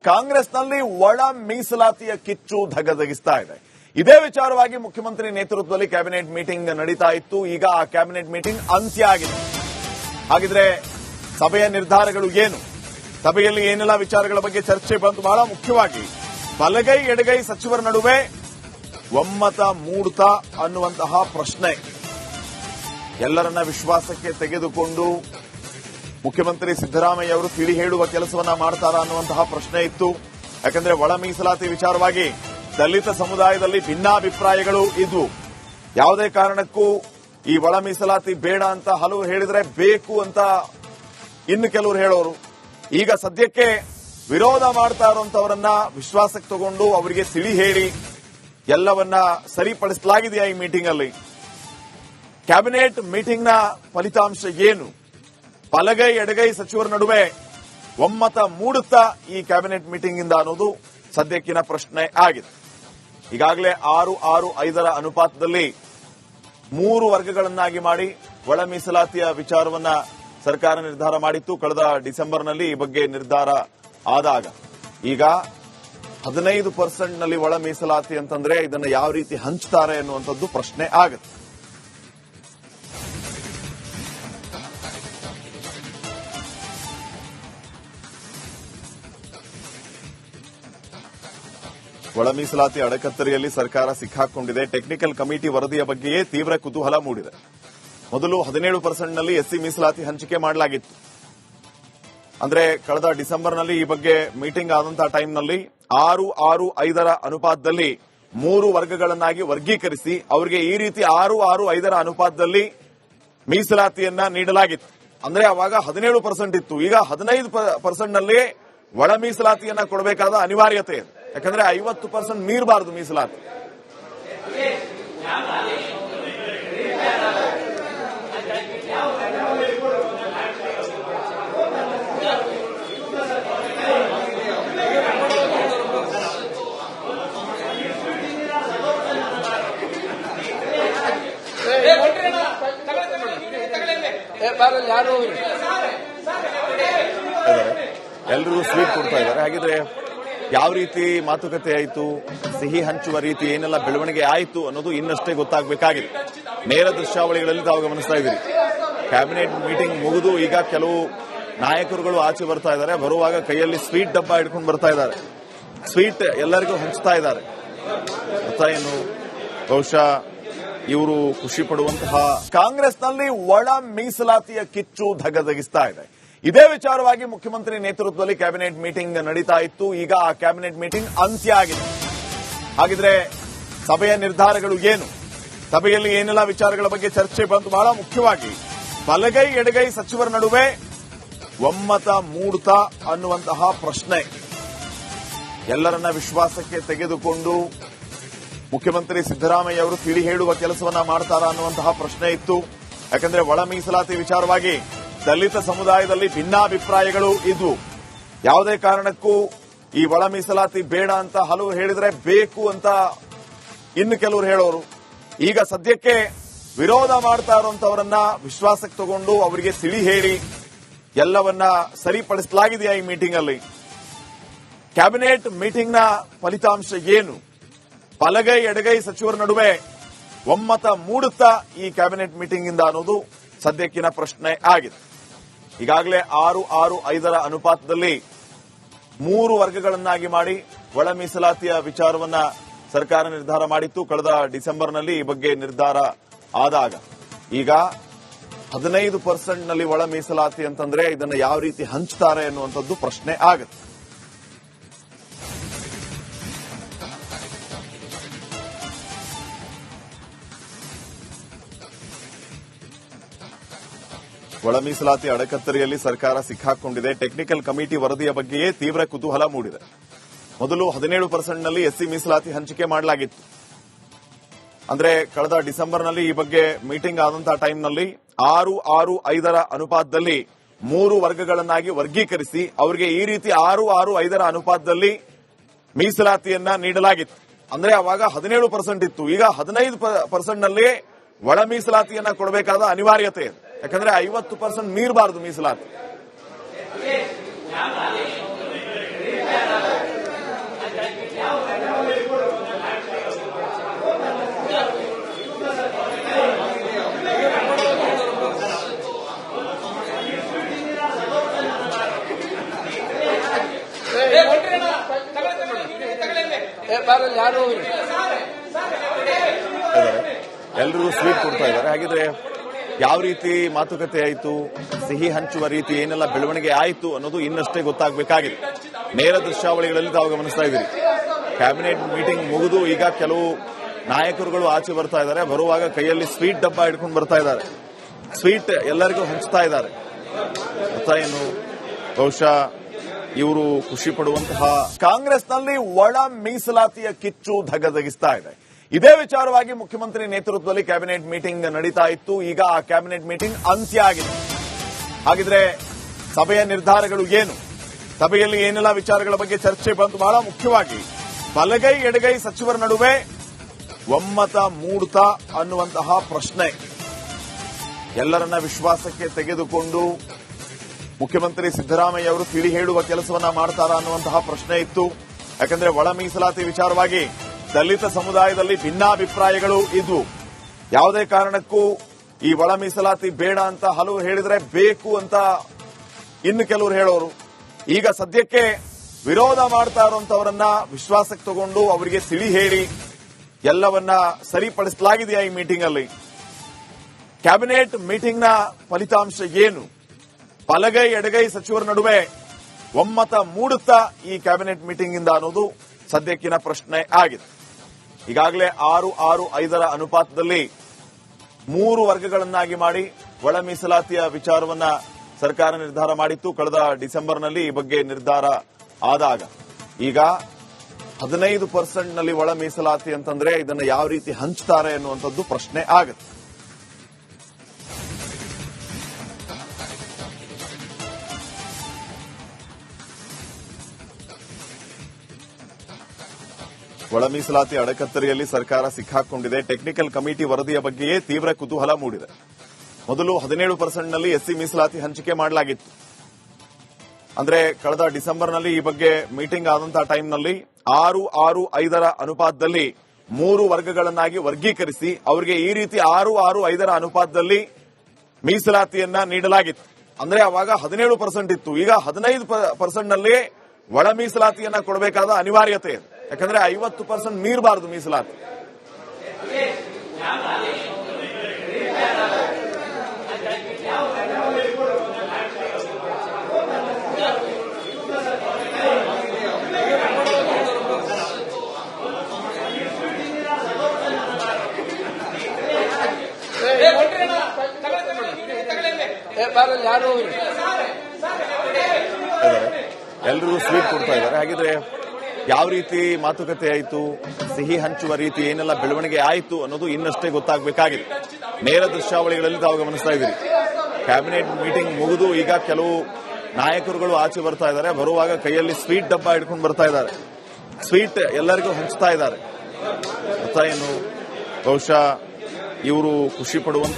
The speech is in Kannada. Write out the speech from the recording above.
ಕಾಂಗ್ರೆಸ್ನಲ್ಲಿ ಒಳ ಮೀಸಲಾತಿಯ ಕಿಚ್ಚು ಧಗಧಗಿಸ್ತಾ ಇದೆ. ಇದೇ ವಿಚಾರವಾಗಿ ಮುಖ್ಯಮಂತ್ರಿ ನೇತೃತ್ವದಲ್ಲಿ ಕ್ಯಾಬಿನೆಟ್ ಮೀಟಿಂಗ್ ನಡೀತಾ ಇತ್ತು. ಈಗ ಆ ಕ್ಯಾಬಿನೆಟ್ ಮೀಟಿಂಗ್ ಅಂತ್ಯ ಆಗಿದೆ. ಹಾಗಿದ್ರೆ ಸಭೆಯ ನಿರ್ಧಾರಗಳು ಏನು, ಸಭೆಯಲ್ಲಿ ಏನೆಲ್ಲ ವಿಚಾರಗಳ ಬಗ್ಗೆ ಚರ್ಚೆ ಬಂತು, ಬಹಳ ಮುಖ್ಯವಾಗಿ ಬಲಗೈ ಎಡಗೈ ಸಚಿವರ ನಡುವೆ ಒಮ್ಮತ ಮೂಡ್ತಾ ಅನ್ನುವಂತಹ ಪ್ರಶ್ನೆ, ಎಲ್ಲರನ್ನ ವಿಶ್ವಾಸಕ್ಕೆ ತೆಗೆದುಕೊಂಡು ಮುಖ್ಯಮಂತ್ರಿ ಸಿದ್ದರಾಮಯ್ಯ ಅವರು ತಿಳಿ ಹೇಳುವ ಕೆಲಸವನ್ನ ಮಾಡ್ತಾರಾ ಅನ್ನುವಂತಹ ಪ್ರಶ್ನೆ ಇತ್ತು. ಯಾಕಂದ್ರೆ ಒಳ ಮೀಸಲಾತಿ ವಿಚಾರವಾಗಿ ದಲಿತ ಸಮುದಾಯದಲ್ಲಿ ಭಿನ್ನಾಭಿಪ್ರಾಯಗಳು ಇದ್ವು. ಯಾವುದೇ ಕಾರಣಕ್ಕೂ ಈ ಒಳ ಮೀಸಲಾತಿ ಬೇಡ ಅಂತ ಹಲವು ಹೇಳಿದ್ರೆ ಬೇಕು ಅಂತ ಇನ್ನು ಕೆಲವರು ಹೇಳೋರು. ಈಗ ಸದ್ಯಕ್ಕೆ ವಿರೋಧ ಮಾಡ್ತಾ ಇರುವಂತವರನ್ನ ವಿಶ್ವಾಸಕ್ಕೆ ತಗೊಂಡು ಅವರಿಗೆ ತಿಳಿ ಹೇಳಿ ಎಲ್ಲವನ್ನ ಸರಿಪಡಿಸಲಾಗಿದೆಯಾ ಈ ಮೀಟಿಂಗ್ ಅಲ್ಲಿ? ಕ್ಯಾಬಿನೆಟ್ ಮೀಟಿಂಗ್ನ ಫಲಿತಾಂಶ ಏನು? ಬಲಗೈ ಎಡಗೈ ಸಚಿವರ ನಡುವೆ ಒಮ್ಮತ ಮೂಡುತ್ತಾ ಈ ಕ್ಯಾಬಿನೆಟ್ ಮೀಟಿಂಗ್ ಇಂದ ಅನ್ನೋದು ಸದ್ಯಕ್ಕಿನ ಪ್ರಶ್ನೆ ಆಗಿದೆ. ಈಗಾಗಲೇ 6-5 ಅನುಪಾತದಲ್ಲಿ 3 ವರ್ಗಗಳನ್ನಾಗಿ ಮಾಡಿ ಒಳ ಮೀಸಲಾತಿಯ ವಿಚಾರವನ್ನ ಸರ್ಕಾರ ನಿರ್ಧಾರ ಮಾಡಿತ್ತು. ಕಳೆದ ಡಿಸೆಂಬರ್ನಲ್ಲಿ ಈ ಬಗ್ಗೆ ನಿರ್ಧಾರ ಆದಾಗ ಈಗ 15% ಒಳ ಮೀಸಲಾತಿ ಅಂತಂದ್ರೆ ಇದನ್ನ ಯಾವ ರೀತಿ ಹಂಚ್ತಾರೆ ಅನ್ನುವಂಥದ್ದು ಪ್ರಶ್ನೆ ಆಗುತ್ತೆ. ಒಳ ಮೀಸಲಾತಿ ಅಡಕತ್ತರಿಯಲ್ಲಿ ಸರ್ಕಾರ ಸಿಕ್ಕಾಕೊಂಡಿದೆ. ಟೆಕ್ನಿಕಲ್ ಕಮಿಟಿ ವರದಿಯ ಬಗ್ಗೆಯೇ ತೀವ್ರ ಕುತೂಹಲ ಮೂಡಿದೆ. ಮೊದಲು 17% ಎಸ್ಸಿ ಮೀಸಲಾತಿ ಹಂಚಿಕೆ ಮಾಡಲಾಗಿತ್ತು. ಅಂದ್ರೆ ಕಳೆದ ಡಿಸೆಂಬರ್ನಲ್ಲಿ ಈ ಬಗ್ಗೆ ಮೀಟಿಂಗ್ ಆದಂತಹ ಟೈಮ್ನಲ್ಲಿ 6-5 ಅನುಪಾತದಲ್ಲಿ 3 ವರ್ಗಗಳನ್ನಾಗಿ ವರ್ಗೀಕರಿಸಿ ಅವರಿಗೆ ಈ ರೀತಿ 6-5 ಅನುಪಾತದಲ್ಲಿ ಮೀಸಲಾತಿಯನ್ನ ನೀಡಲಾಗಿತ್ತು. ಅಂದ್ರೆ ಅವಾಗ 17% ಇತ್ತು. ಈಗ 15% ನಲ್ಲಿ ಒಳ ಮೀಸಲಾತಿಯನ್ನ ಕೊಡಬೇಕಾದ ಅನಿವಾರ್ಯತೆ ಇದೆ. ಯಾಕಂದ್ರೆ 50% ಮೀರಬಾರದು ಮೀಸಲಾತಿ. ಎಲ್ಲರೂ ಸ್ವೀಟ್ ಕೊಡ್ತಾ ಇದ್ದಾರೆ. ಹಾಗಿದ್ರೆ ಯಾವ ರೀತಿ ಮಾತುಕತೆ ಆಯಿತು, ಸಿಹಿ ಹಂಚುವ ರೀತಿ ಏನೆಲ್ಲ ಬೆಳವಣಿಗೆ ಆಯಿತು ಅನ್ನೋದು ಇನ್ನಷ್ಟೇ ಗೊತ್ತಾಗಬೇಕಾಗಿದೆ. ನೇರ ದೃಶ್ಯಾವಳಿಗಳಲ್ಲಿ ತಾವು ಗಮನಿಸ್ತಾ ಇದ್ದೀರಿ. ಕ್ಯಾಬಿನೆಟ್ ಮೀಟಿಂಗ್ ಮುಗಿದು ಈಗ ಕೆಲವು ನಾಯಕರುಗಳು ಆಚೆ ಬರ್ತಾ ಇದ್ದಾರೆ. ಬರುವಾಗ ಕೈಯಲ್ಲಿ ಸ್ವೀಟ್ ಡಬ್ಬ ಹಿಡ್ಕೊಂಡು ಬರ್ತಾ ಇದ್ದಾರೆ. ಸ್ವೀಟ್ ಎಲ್ಲರಿಗೂ ಹಂಚ್ತಾ ಇದ್ದಾರೆ. ಏನು ಬಹುಶಃ ಇವರು ಖುಷಿ ಪಡುವಂತಹ ಕಾಂಗ್ರೆಸ್ನಲ್ಲಿ ಒಳ ಮೀಸಲಾತಿಯ ಕಿಚ್ಚು ಧಗಧಗಿಸ್ತಾ ಇದೆ. ಇದೇ ವಿಚಾರವಾಗಿ ಮುಖ್ಯಮಂತ್ರಿ ನೇತೃತ್ವದಲ್ಲಿ ಕ್ಯಾಬಿನೆಟ್ ಮೀಟಿಂಗ್ ನಡೀತಾ ಇತ್ತು. ಈಗ ಆ ಕ್ಯಾಬಿನೆಟ್ ಮೀಟಿಂಗ್ ಅಂತ್ಯ ಆಗಿದೆ. ಹಾಗಿದ್ರೆ ಸಭೆಯ ನಿರ್ಧಾರಗಳು ಏನು, ಸಭೆಯಲ್ಲಿ ಏನೆಲ್ಲ ವಿಚಾರಗಳ ಬಗ್ಗೆ ಚರ್ಚೆ ಬಂತು, ಬಹಳ ಮುಖ್ಯವಾಗಿ ಬಲಗೈ ಎಡಗೈ ಸಚಿವರ ನಡುವೆ ಒಮ್ಮತ ಮೂಡ್ತಾ ಅನ್ನುವಂತಹ ಪ್ರಶ್ನೆ, ಎಲ್ಲರನ್ನ ವಿಶ್ವಾಸಕ್ಕೆ ತೆಗೆದುಕೊಂಡು ಮುಖ್ಯಮಂತ್ರಿ ಸಿದ್ದರಾಮಯ್ಯ ಅವರು ತಿಳಿ ಹೇಳುವ ಕೆಲಸವನ್ನ ಮಾಡ್ತಾರಾ ಅನ್ನುವಂತಹ ಪ್ರಶ್ನೆ ಇತ್ತು. ಯಾಕಂದ್ರೆ ಒಳ ಮೀಸಲಾತಿ ವಿಚಾರವಾಗಿ ದಲಿತ ಸಮುದಾಯದಲ್ಲಿ ಭಿನ್ನಾಭಿಪ್ರಾಯಗಳು ಇದ್ವು. ಯಾವುದೇ ಕಾರಣಕ್ಕೂ ಈ ಒಳ ಮೀಸಲಾತಿ ಬೇಡ ಅಂತ ಹಲವು ಹೇಳಿದ್ರೆ ಬೇಕು ಅಂತ ಇನ್ನು ಕೆಲವರು ಹೇಳೋರು. ಈಗ ಸದ್ಯಕ್ಕೆ ವಿರೋಧ ಮಾಡ್ತಾ ಇರುವಂತವರನ್ನ ವಿಶ್ವಾಸಕ್ಕೆ ತಗೊಂಡು ಅವರಿಗೆ ತಿಳಿ ಹೇಳಿ ಎಲ್ಲವನ್ನ ಸರಿಪಡಿಸಲಾಗಿದೆಯಾ ಈ ಮೀಟಿಂಗ್ ಅಲ್ಲಿ? ಕ್ಯಾಬಿನೆಟ್ ಮೀಟಿಂಗ್ನ ಫಲಿತಾಂಶ ಏನು? ಬಲಗೈ ಎಡಗೈ ಸಚಿವರ ನಡುವೆ ಒಮ್ಮತ ಮೂಡುತ್ತಾ ಈ ಕ್ಯಾಬಿನೆಟ್ ಮೀಟಿಂಗ್ ಇಂದ ಅನ್ನೋದು ಸದ್ಯಕ್ಕಿನ ಪ್ರಶ್ನೆ ಆಗಿದೆ. ಈಗಾಗಲೇ 6-5 ಅನುಪಾತದಲ್ಲಿ 3 ವರ್ಗಗಳನ್ನಾಗಿ ಮಾಡಿ ಒಳ ಮೀಸಲಾತಿಯ ವಿಚಾರವನ್ನ ಸರ್ಕಾರ ನಿರ್ಧಾರ ಮಾಡಿತ್ತು. ಕಳೆದ ಡಿಸೆಂಬರ್ನಲ್ಲಿ ಈ ಬಗ್ಗೆ ನಿರ್ಧಾರ ಆದಾಗ ಈಗ 15% ಒಳ ಮೀಸಲಾತಿ ಅಂತಂದ್ರೆ ಇದನ್ನ ಯಾವ ರೀತಿ ಹಂಚ್ತಾರೆ ಅನ್ನುವಂಥದ್ದು ಪ್ರಶ್ನೆ ಆಗುತ್ತೆ. ಒಳ ಮೀಸಲಾತಿ ಅಡಕತ್ತರಿಯಲ್ಲಿ ಸರ್ಕಾರ ಸಿಕ್ಕಾಕೊಂಡಿದೆ. ಟೆಕ್ನಿಕಲ್ ಕಮಿಟಿ ವರದಿಯ ಬಗ್ಗೆಯೇ ತೀವ್ರ ಕುತೂಹಲ ಮೂಡಿದೆ. ಮೊದಲು 17% ಎಸ್ಸಿ ಮೀಸಲಾತಿ ಹಂಚಿಕೆ ಮಾಡಲಾಗಿತ್ತು. ಅಂದ್ರೆ ಕಳೆದ ಡಿಸೆಂಬರ್ನಲ್ಲಿ ಈ ಬಗ್ಗೆ ಮೀಟಿಂಗ್ ಆದಂತಹ ಟೈಮ್ನಲ್ಲಿ 6-5 ಅನುಪಾತದಲ್ಲಿ 3 ವರ್ಗಗಳನ್ನಾಗಿ ವರ್ಗೀಕರಿಸಿ ಅವರಿಗೆ ಈ ರೀತಿ 6-5 ಅನುಪಾತದಲ್ಲಿ ಮೀಸಲಾತಿಯನ್ನ ನೀಡಲಾಗಿತ್ತು. ಅಂದ್ರೆ ಅವಾಗ 17% ಇತ್ತು. ಈಗ 15% ನಲ್ಲಿ ಒಳ ಮೀಸಲಾತಿಯನ್ನ ಕೊಡಬೇಕಾದ ಅನಿವಾರ್ಯತೆ ಇದೆ. ಯಾಕಂದ್ರೆ 50% ಮೀರಬಾರದು ಮೀಸಲಾತಿ. ಎಲ್ರಿಗೂ ಸ್ವೀಟ್ ಕೊಡ್ತಾ ಇದ್ದಾರೆ. ಹಾಗಿದ್ರೆ ಯಾವ ರೀತಿ ಮಾತುಕತೆ ಆಯಿತು, ಸಿಹಿ ಹಂಚುವ ರೀತಿ ಏನೆಲ್ಲ ಬೆಳವಣಿಗೆ ಆಯಿತು ಅನ್ನೋದು ಇನ್ನಷ್ಟೇ ಗೊತ್ತಾಗಬೇಕಾಗಿದೆ. ನೇರ ದೃಶ್ಯಾವಳಿಗಳಲ್ಲಿ ತಾವು ಗಮನಿಸ್ತಾ ಇದ್ದೀರಿ. ಕ್ಯಾಬಿನೆಟ್ ಮೀಟಿಂಗ್ ಮುಗಿದು ಈಗ ಕೆಲವು ನಾಯಕರುಗಳು ಆಚೆ ಬರ್ತಾ ಇದ್ದಾರೆ. ಬರುವಾಗ ಕೈಯಲ್ಲಿ ಸ್ವೀಟ್ ಡಬ್ಬ ಹಿಡ್ಕೊಂಡು ಬರ್ತಾ ಇದ್ದಾರೆ. ಸ್ವೀಟ್ ಎಲ್ಲರಿಗೂ ಹಂಚ್ತಾ ಇದ್ದಾರೆ. ಅರ್ಥ ಏನು? ಬಹುಶಃ ಇವರು ಖುಷಿ ಪಡುವಂತಹ ಕಾಂಗ್ರೆಸ್ನಲ್ಲಿ ಒಳ ಮೀಸಲಾತಿಯ ಕಿಚ್ಚು ಧಗಧಗಿಸ್ತಾ ಇದೆ. ಇದೇ ವಿಚಾರವಾಗಿ ಮುಖ್ಯಮಂತ್ರಿ ನೇತೃತ್ವದಲ್ಲಿ ಕ್ಯಾಬಿನೆಟ್ ಮೀಟಿಂಗ್ ನಡೀತಾ ಇತ್ತು. ಈಗ ಆ ಕ್ಯಾಬಿನೆಟ್ ಮೀಟಿಂಗ್ ಅಂತ್ಯ ಆಗಿದೆ. ಹಾಗಿದ್ರೆ ಸಭೆಯ ನಿರ್ಧಾರಗಳು ಏನು? ಸಭೆಯಲ್ಲಿ ಏನೆಲ್ಲ ವಿಚಾರಗಳ ಬಗ್ಗೆ ಚರ್ಚೆ ಬಂತು? ಬಹಳ ಮುಖ್ಯವಾಗಿ ಬಲಗೈ ಎಡಗೈ ಸಚಿವರ ನಡುವೆ ಒಮ್ಮತ ಮೂಡ್ತಾ ಅನ್ನುವಂತಹ ಪ್ರಶ್ನೆ ಎಲ್ಲರನ್ನ ವಿಶ್ವಾಸಕ್ಕೆ ತೆಗೆದುಕೊಂಡು ಮುಖ್ಯಮಂತ್ರಿ ಸಿದ್ದರಾಮಯ್ಯ ಅವರು ತಿಳಿ ಹೇಳುವ ಕೆಲಸವನ್ನ ಮಾಡ್ತಾರಾ ಅನ್ನುವಂತಹ ಪ್ರಶ್ನೆ ಇತ್ತು. ಯಾಕಂದ್ರೆ ಒಳ ಮೀಸಲಾತಿ ವಿಚಾರವಾಗಿ ದಲಿತ ಸಮುದಾಯದಲ್ಲಿ ಭಿನ್ನಾಭಿಪ್ರಾಯಗಳು ಇದ್ವು. ಯಾವುದೇ ಕಾರಣಕ್ಕೂ ಈ ಒಳ ಮೀಸಲಾತಿ ಬೇಡ ಅಂತ ಹಲವು ಹೇಳಿದ್ರೆ, ಬೇಕು ಅಂತ ಇನ್ನು ಕೆಲವರು ಹೇಳೋರು. ಈಗ ಸದ್ಯಕ್ಕೆ ವಿರೋಧ ಮಾಡ್ತಾ ಇರುವಂತವರನ್ನ ವಿಶ್ವಾಸಕ್ಕೆ ತಗೊಂಡು ಅವರಿಗೆ ತಿಳಿ ಹೇಳಿ ಎಲ್ಲವನ್ನ ಸರಿಪಡಿಸಲಾಗಿದೆಯಾ ಈ ಮೀಟಿಂಗ್ ಅಲ್ಲಿ? ಕ್ಯಾಬಿನೆಟ್ ಮೀಟಿಂಗ್ನ ಫಲಿತಾಂಶ ಏನು? ಬಲಗೈ ಎಡಗೈ ಸಚಿವರ ನಡುವೆ ಒಮ್ಮತ ಮೂಡುತ್ತಾ ಈ ಕ್ಯಾಬಿನೆಟ್ ಮೀಟಿಂಗ್ ಇಂದ ಅನ್ನೋದು ಸದ್ಯಕ್ಕಿನ ಪ್ರಶ್ನೆ ಆಗಿದೆ. ಈಗಾಗಲೇ 6-6-5 ಅನುಪಾತದಲ್ಲಿ 3 ವರ್ಗಗಳನ್ನಾಗಿ ಮಾಡಿ ಒಳ ಮೀಸಲಾತಿಯ ವಿಚಾರವನ್ನ ಸರ್ಕಾರ ನಿರ್ಧಾರ ಮಾಡಿತ್ತು. ಕಳೆದ ಡಿಸೆಂಬರ್ನಲ್ಲಿ ಈ ಬಗ್ಗೆ ನಿರ್ಧಾರ ಆದಾಗ ಈಗ 15% ನಲ್ಲಿ ಒಳ ಮೀಸಲಾತಿ ಅಂತಂದ್ರೆ ಇದನ್ನ ಯಾವ ರೀತಿ ಹಂಚ್ತಾರೆ ಅನ್ನುವಂಥದ್ದು ಪ್ರಶ್ನೆ ಆಗುತ್ತೆ. ಒಳ ಮೀಸಲಾತಿ ಅಡಕತ್ತರಿಯಲ್ಲಿ ಸರ್ಕಾರ ಸಿಕ್ಕಾಕೊಂಡಿದೆ. ಟೆಕ್ನಿಕಲ್ ಕಮಿಟಿ ವರದಿಯ ಬಗ್ಗೆಯೇ ತೀವ್ರ ಕುತೂಹಲ ಮೂಡಿದೆ. ಮೊದಲು 17% ನಲ್ಲಿ ಎಸ್ಸಿ ಮೀಸಲಾತಿ ಹಂಚಿಕೆ ಮಾಡಲಾಗಿತ್ತು. ಅಂದ್ರೆ ಕಳೆದ ಡಿಸೆಂಬರ್ನಲ್ಲಿ ಈ ಬಗ್ಗೆ ಮೀಟಿಂಗ್ ಆದಂತಹ ಟೈಮ್ನಲ್ಲಿ 6-6-5 ಅನುಪಾತದಲ್ಲಿ 3 ವರ್ಗಗಳನ್ನಾಗಿ ವರ್ಗೀಕರಿಸಿ ಅವರಿಗೆ ಈ ರೀತಿ 6-6-5 ಅನುಪಾತದಲ್ಲಿ ಮೀಸಲಾತಿಯನ್ನ ನೀಡಲಾಗಿತ್ತು. ಅಂದ್ರೆ ಅವಾಗ 17% ಇತ್ತು. ಈಗ 15% ನಲ್ಲಿ ಒಳ ಮೀಸಲಾತಿಯನ್ನ ಕೊಡಬೇಕಾದ ಅನಿವಾರ್ಯತೆ ಇದೆ. ಯಾಕಂದ್ರೆ 50% ಮೀರಬಾರದು ಮೀಸಲಾತಿ. ಎಲ್ರಿಗೂ ಸ್ವೀಟ್ ಕೊಡ್ತಾ ಇದ್ದಾರೆ. ಹಾಗಿದ್ರೆ ಯಾವ ರೀತಿ ಮಾತುಕತೆ ಆಯಿತು, ಸಿಹಿ ಹಂಚುವ ರೀತಿ ಏನೆಲ್ಲ ಬೆಳವಣಿಗೆ ಆಯಿತು ಅನ್ನೋದು ಇನ್ನಷ್ಟೇ ಗೊತ್ತಾಗಬೇಕಾಗಿದೆ. ನೇರ ದೃಶ್ಯಾವಳಿಗಳಲ್ಲಿ ತಾವು ಗಮನಿಸ್ತಾ ಇದ್ದೀರಿ. ಕ್ಯಾಬಿನೆಟ್ ಮೀಟಿಂಗ್ ಮುಗಿದು ಈಗ ಕೆಲವು ನಾಯಕರುಗಳು ಆಚೆ ಬರ್ತಾ ಇದ್ದಾರೆ. ಬರುವಾಗ ಕೈಯಲ್ಲಿ ಸ್ವೀಟ್ ಡಬ್ಬ ಹಿಡ್ಕೊಂಡು ಬರ್ತಾ ಇದ್ದಾರೆ. ಸ್ವೀಟ್ ಎಲ್ಲರಿಗೂ ಹಂಚ್ತಾ ಇದ್ದಾರೆ. ಅರ್ಥ ಏನು? ಬಹುಶಃ ಇವರು ಖುಷಿ ಪಡುವಂತಹ